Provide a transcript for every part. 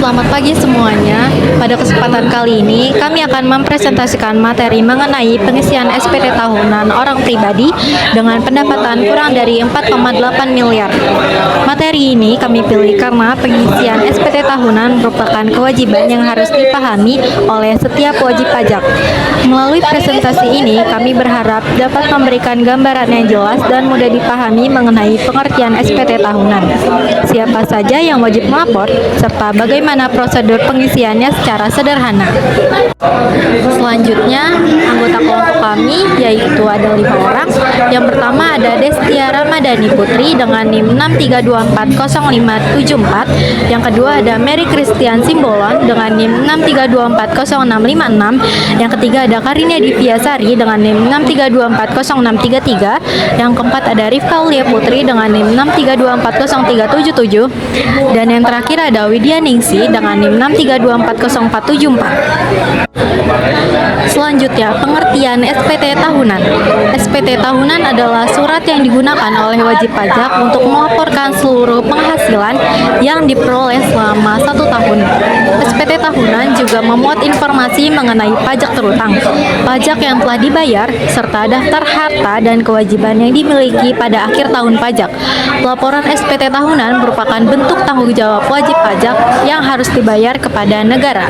Selamat pagi semuanya. Pada kesempatan kali ini, kami akan mempresentasikan materi mengenai pengisian SPT tahunan orang pribadi dengan pendapatan kurang dari 4,8 miliar. Materi ini kami pilih karena pengisian SPT tahunan merupakan kewajiban yang harus dipahami oleh setiap wajib pajak. Melalui presentasi ini, kami berharap dapat memberikan gambaran yang jelas dan mudah dipahami mengenai pengertian SPT tahunan. Siapa saja yang wajib melapor, serta bagaimana prosedur pengisiannya secara sederhana. Selanjutnya, anggota kelompok kami yaitu ada 5 orang. Yang pertama ada Destia Ramadhani Putri dengan NIM 632400574. Yang kedua ada Mary Christian Simbolon dengan NIM 632400656. Yang ketiga ada Karina Diviasari dengan NIM 6324063. Yang keempat ada Rifka Ulia Putri dengan NIM 632403777. Dan yang terakhir ada Widya Ningsi dengan NIM 632400474. Selanjutnya, pengertian SPT tahunan. SPT tahunan adalah surat yang digunakan oleh wajib pajak untuk melaporkan seluruh penghasilan yang diperoleh selama 1 tahun. SPT tahunan juga memuat informasi mengenai pajak terutang, pajak yang telah dibayar, serta daftar harta dan kewajiban yang dimiliki pada akhir tahun pajak. Laporan SPT tahunan merupakan bentuk tanggung jawab wajib pajak yang harus dibayar kepada negara.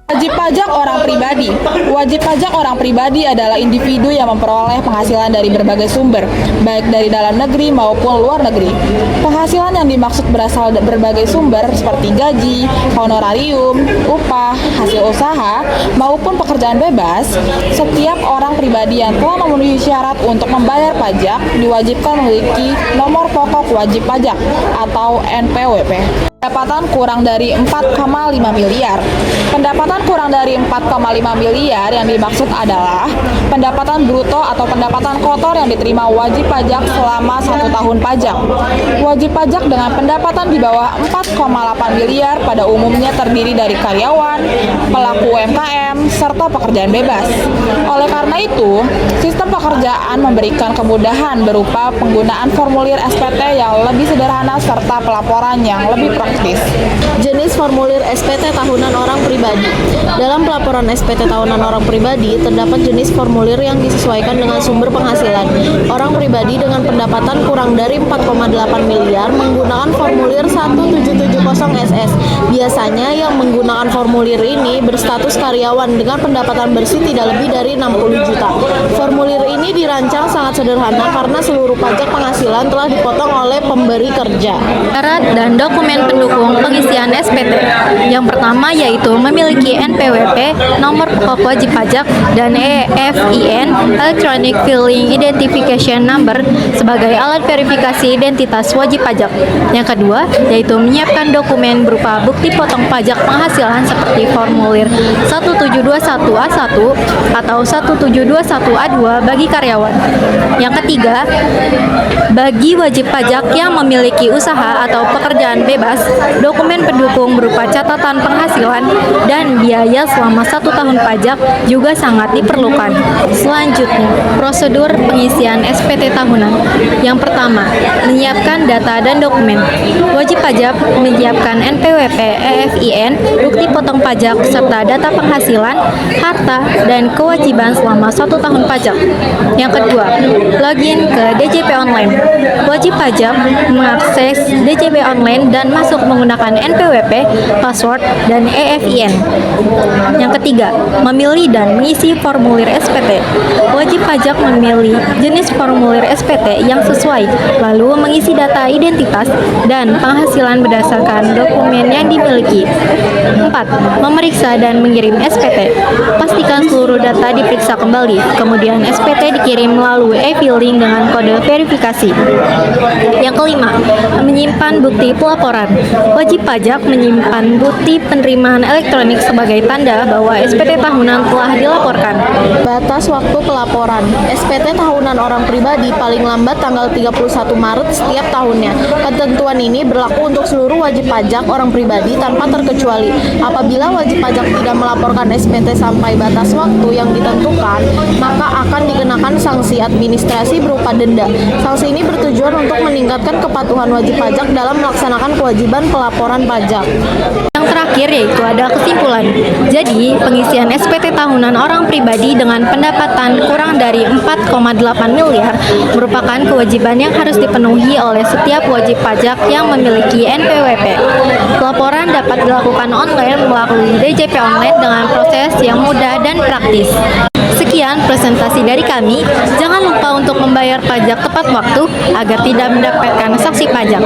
Wajib pajak orang pribadi. Wajib pajak orang pribadi adalah individu yang memperoleh penghasilan dari berbagai sumber, baik dari dalam negeri maupun luar negeri. Penghasilan yang dimaksud berasal dari berbagai sumber seperti gaji, honorarium, upah, hasil usaha, maupun pekerjaan bebas. Setiap orang pribadi yang telah memenuhi syarat untuk membayar pajak diwajibkan memiliki nomor pokok wajib pajak atau NPWP. Pendapatan kurang dari 4,5 miliar. Pendapatan kurang dari 4,5 miliar yang dimaksud adalah pendapatan bruto atau pendapatan kotor yang diterima wajib pajak selama 1 tahun pajak. Wajib pajak dengan pendapatan di bawah 4,8 miliar pada umumnya terdiri dari karyawan, pelaku UMKM, serta pekerjaan bebas. Oleh karena itu, sistem pekerjaan memberikan kemudahan berupa penggunaan formulir SPT yang lebih sederhana serta pelaporan yang lebih praktis. Jenis formulir SPT tahunan orang pribadi. Dalam pelaporan SPT tahunan orang pribadi, terdapat jenis formulir yang disesuaikan dengan sumber penghasilan. Orang pribadi dengan pendapatan kurang dari 4,8 miliar menggunakan formulir 1770SS. Biasanya yang menggunakan formulir ini berstatus karyawan dengan pendapatan bersih tidak lebih dari 60 juta. Formulir ini dirancang sangat sederhana karena seluruh pajak penghasilan telah dipotong oleh pemberi kerja. Syarat dan dokumen pendukung pengisian SPT. Yang pertama yaitu memiliki NPWP, nomor pokok wajib pajak, dan EFIN (Electronic Filing Identification Number) sebagai alat verifikasi identitas wajib pajak. Yang kedua yaitu menyiapkan dokumen berupa bukti potong pajak penghasilan seperti formulir 1721A1 atau 1721A2 bagi karyawan. Yang ketiga, bagi wajib pajak yang memiliki usaha atau pekerjaan bebas, dokumen pendukung berupa catatan penghasilan dan biaya selama 1 tahun pajak juga sangat diperlukan. Selanjutnya, prosedur pengisian SPT tahunan. Yang pertama, menyiapkan data dan dokumen. Wajib pajak menyiapkan NPWP, EFIN, bukti potong pajak, serta data penghasilan, harta, dan kewajiban selama 1 tahun pajak. Yang kedua, login ke DJP Online. Wajib pajak mengakses DJP Online dan masuk menggunakan NPWP, password, dan EFIN. Yang ketiga, memilih dan mengisi formulir SPT. Wajib pajak memilih jenis formulir SPT yang sesuai, lalu mengisi data identitas dan penghasilan berdasarkan dokumen yang dimiliki. 4. Memeriksa dan mengirim SPT. Pastikan seluruh data diperiksa kembali, kemudian SPT dikirim melalui e-filing dengan kode verifikasi. Yang kelima, menyimpan bukti pelaporan. Wajib pajak menyimpan bukti penerimaan elektronik sebagai tanda bahwa SPT tahunan telah dilaporkan. Batas waktu pelaporan. SPT tahunan orang pribadi paling lambat tanggal 31 Maret setiap tahunnya. Ketentuan ini berlaku untuk seluruh wajib pajak orang pribadi tanpa terkecuali. Apabila wajib pajak tidak melaporkan SPT sampai batas waktu yang ditentukan, maka akan dikenakan sanksi administrasi berupa denda. Sanksi ini bertujuan untuk meningkatkan meningkatkan kepatuhan wajib pajak dalam melaksanakan kewajiban pelaporan pajak. Yang terakhir yaitu ada kesimpulan. Jadi, pengisian SPT tahunan orang pribadi dengan pendapatan kurang dari 4,8 miliar merupakan kewajiban yang harus dipenuhi oleh setiap wajib pajak yang memiliki NPWP. Pelaporan dapat dilakukan online melalui DJP online dengan proses yang mudah dan praktis. Sekian presentasi dari kami. Jangan lupa untuk membayar pajak tepat waktu agar tidak mendapatkan sanksi pajak.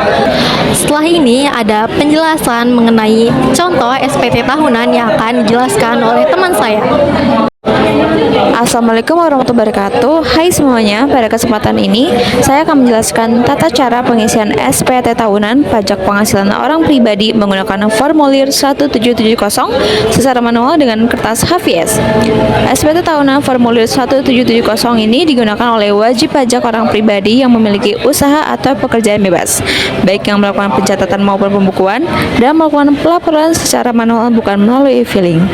Setelah ini ada penjelasan mengenai contoh SPT tahunan yang akan dijelaskan oleh teman saya. Assalamualaikum warahmatullahi wabarakatuh. Hai semuanya, pada kesempatan ini saya akan menjelaskan tata cara pengisian SPT tahunan pajak penghasilan orang pribadi menggunakan formulir 1770 secara manual dengan kertas HVS. SPT tahunan formulir 1770 ini digunakan oleh wajib pajak orang pribadi yang memiliki usaha atau pekerjaan bebas, baik yang melakukan pencatatan maupun pembukuan dan melakukan pelaporan secara manual bukan melalui e-filing.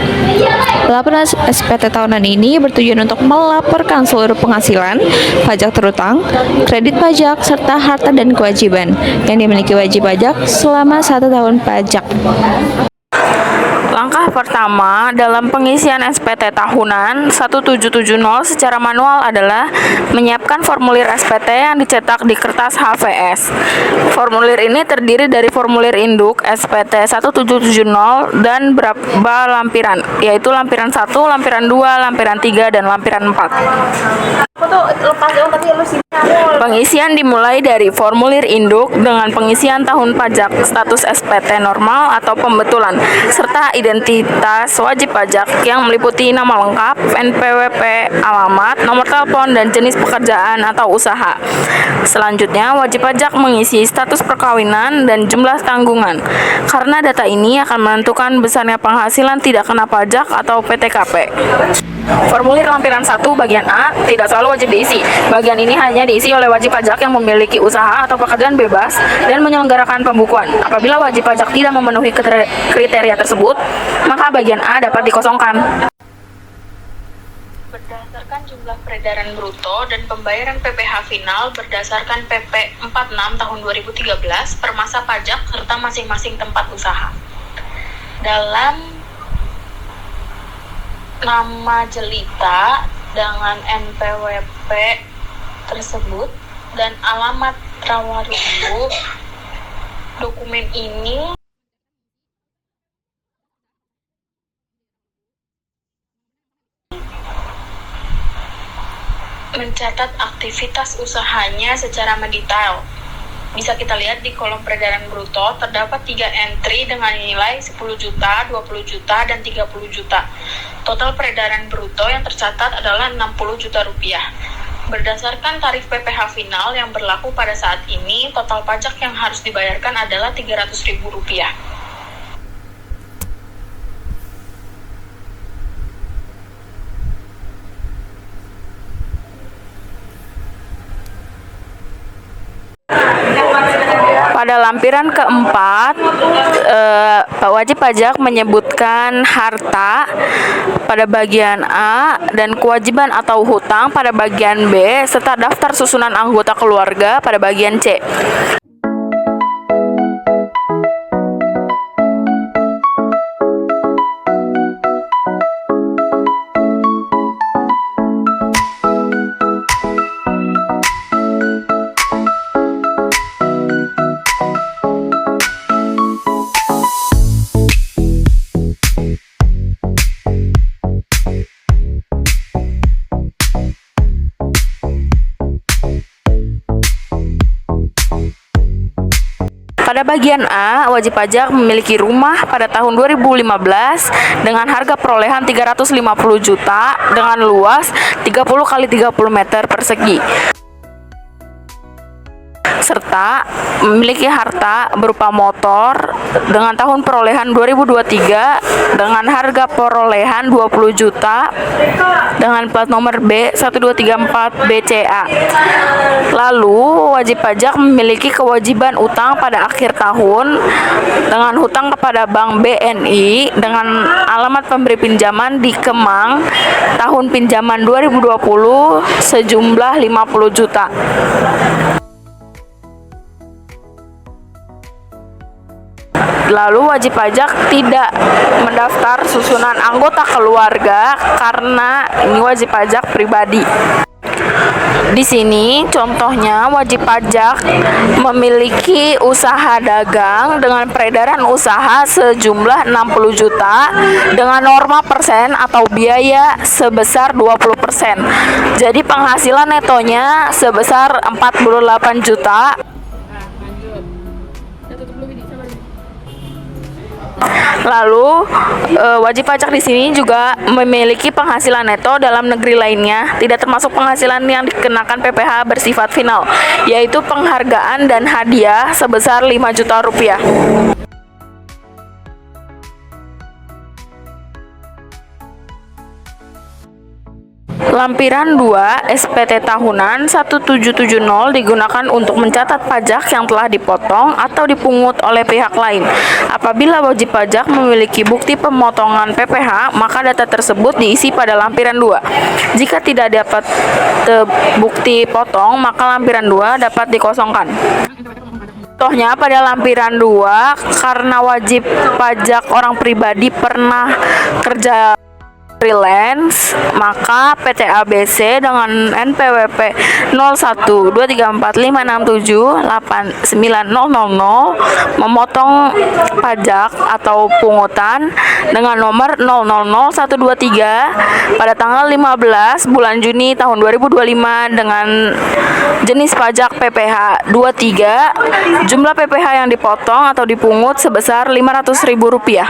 Pelaporan SPT tahunan ini bertujuan untuk melaporkan seluruh penghasilan, pajak terutang, kredit pajak, serta harta dan kewajiban yang dimiliki wajib pajak selama 1 tahun pajak. Langkah pertama dalam pengisian SPT tahunan 1770 secara manual adalah menyiapkan formulir SPT yang dicetak di kertas HVS. Formulir ini terdiri dari formulir induk SPT 1770 dan beberapa lampiran, yaitu lampiran 1, lampiran 2, lampiran 3, dan lampiran 4. Pengisian dimulai dari formulir induk dengan pengisian tahun pajak, status SPT normal atau pembetulan, serta identitas wajib pajak yang meliputi nama lengkap, NPWP, alamat, nomor telepon, dan jenis pekerjaan atau usaha. Selanjutnya, wajib pajak mengisi status perkawinan dan jumlah tanggungan, karena data ini akan menentukan besarnya penghasilan tidak kena pajak atau PTKP. Formulir lampiran 1 bagian A tidak selalu wajib diisi. Bagian ini hanya diisi oleh wajib pajak yang memiliki usaha atau pekerjaan bebas dan menyelenggarakan pembukuan. Apabila wajib pajak tidak memenuhi kriteria tersebut, maka bagian A dapat dikosongkan. Berdasarkan jumlah peredaran bruto dan pembayaran PPh final berdasarkan PP 46 tahun 2013 per masa pajak serta masing-masing tempat usaha. Dalam nama jelita dengan NPWP tersebut dan alamat rawarudu dokumen ini mencatat aktivitas usahanya secara mendetail. Bisa kita lihat di kolom peredaran bruto terdapat 3 entry dengan nilai 10 juta, 20 juta, dan 30 juta. Total peredaran bruto yang tercatat adalah 60 juta rupiah. Berdasarkan tarif PPh final yang berlaku pada saat ini, total pajak yang harus dibayarkan adalah Rp300.000. Pada lampiran keempat, wajib pajak menyebutkan harta pada bagian A dan kewajiban atau hutang pada bagian B, serta daftar susunan anggota keluarga pada bagian C. Pada bagian A, wajib pajak memiliki rumah pada tahun 2015 dengan harga perolehan 350 juta dengan luas 30 x 30 meter persegi. Serta memiliki harta berupa motor dengan tahun perolehan 2023 dengan harga perolehan 20 juta dengan plat nomor B1234 BCA. Lalu wajib pajak memiliki kewajiban utang pada akhir tahun dengan hutang kepada Bank BNI dengan alamat pemberi pinjaman di Kemang tahun pinjaman 2020 sejumlah 50 juta. Lalu wajib pajak tidak mendaftar susunan anggota keluarga karena ini wajib pajak pribadi. Di sini contohnya wajib pajak memiliki usaha dagang dengan peredaran usaha sejumlah 60 juta dengan norma persen atau biaya sebesar 20%. Jadi penghasilan netonya sebesar 48 juta. Lalu wajib pajak di sini juga memiliki penghasilan neto dalam negeri lainnya, tidak termasuk penghasilan yang dikenakan PPh bersifat final, yaitu penghargaan dan hadiah sebesar 5 juta rupiah. Lampiran 2 SPT tahunan 1770 digunakan untuk mencatat pajak yang telah dipotong atau dipungut oleh pihak lain. Apabila wajib pajak memiliki bukti pemotongan PPh, maka data tersebut diisi pada lampiran 2. Jika tidak dapat bukti potong, maka lampiran 2 dapat dikosongkan. Contohnya pada lampiran 2, karena wajib pajak orang pribadi pernah kerja freelance, maka PT ABC dengan NPWP 012345678900 memotong pajak atau pungutan dengan nomor 000123 pada tanggal 15 bulan Juni tahun 2025 dengan jenis pajak PPh 23, jumlah PPh yang dipotong atau dipungut sebesar Rp500.000.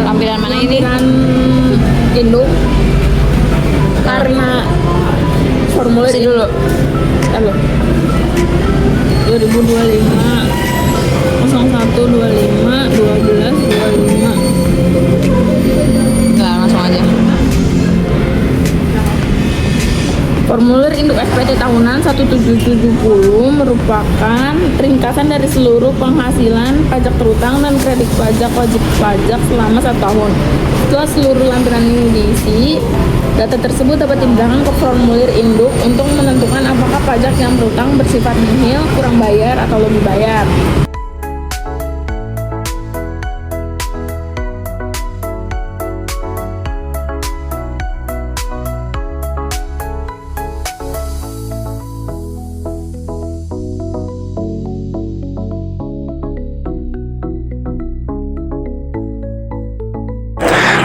Lampiran mana ini? Induk. Karena formulir ini dulu. 2025 0125 12 25. Enggak, langsung aja. Formulir induk SPT tahunan 1770 merupakan ringkasan dari seluruh penghasilan pajak terutang dan kredit pajak wajib pajak selama 1 tahun. Setelah seluruh lampiran ini diisi, data tersebut dapat dipindahkan ke formulir induk untuk menentukan apakah pajak yang terutang bersifat nihil, kurang bayar, atau lebih bayar.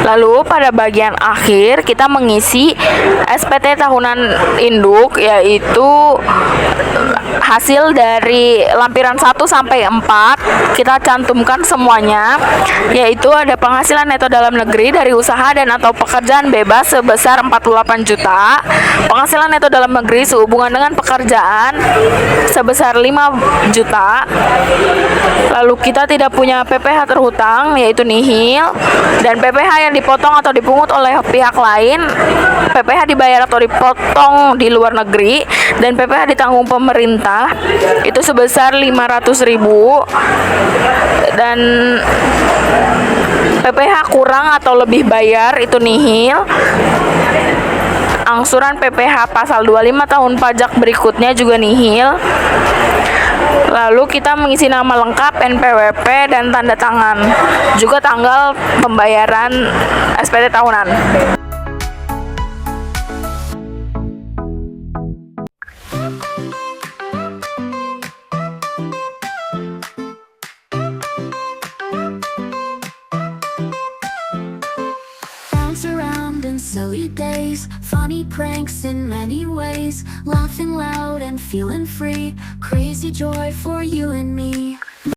Lalu pada bagian akhir kita mengisi SPT tahunan induk, yaitu hasil dari lampiran 1 sampai 4 kita cantumkan semuanya, yaitu ada penghasilan neto dalam negeri dari usaha dan atau pekerjaan bebas sebesar 48 juta, penghasilan neto dalam negeri sehubungan dengan pekerjaan sebesar 5 juta. Lalu kita tidak punya PPh terhutang yaitu nihil, dan PPh yang dipotong atau dipungut oleh pihak lain, PPh dibayar atau dipotong di luar negeri, dan PPh ditanggung pemerintah itu sebesar 500.000, dan PPh kurang atau lebih bayar itu nihil. Angsuran PPh pasal 25 tahun pajak berikutnya juga nihil. Lalu kita mengisi nama lengkap, NPWP, dan tanda tangan, juga tanggal pembayaran SPT tahunan. Bounce around and silly days, funny pranks in many ways, laughing loud and feeling free, crazy joy for you and me.